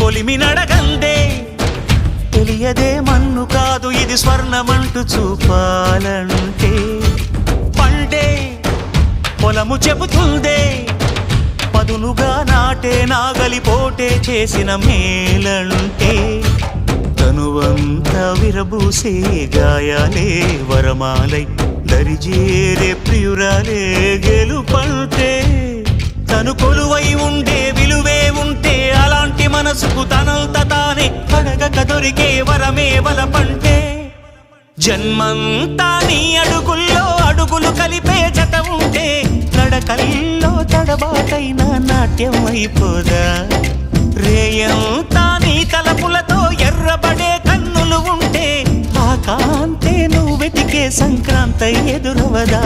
కొలిమి నడగందే తెలియదే మన్ను కాదు ఇది స్వర్ణమంటూ చూపాలంటే పండే పొలము చెబుతుందే పదునుగా నాటే నాగలిపోటే చేసిన మేలంటే తనువంతా విరబూసే గాయాలే వరమాలై దరిజేరే ప్రియురాలే గెలుపంటే తను కొలువై ఉండే విలువే ఉంటే అలాంటి మనసుకు తనంత తానే అడగక దొరికే వరమే వలపంటే జన్మంతా నీ అడుగుల్లో అడుగులు కలిపే జత ఉంటే నడకల్లో తడబాటైన నాట్యం అయిపోదా రేయంతా నీ తలపులతో ఎర్రబడే కన్నులు ఉంటే ఆ కాంతే నువ్వు వెతికే సంక్రాంతి ఎదురవదా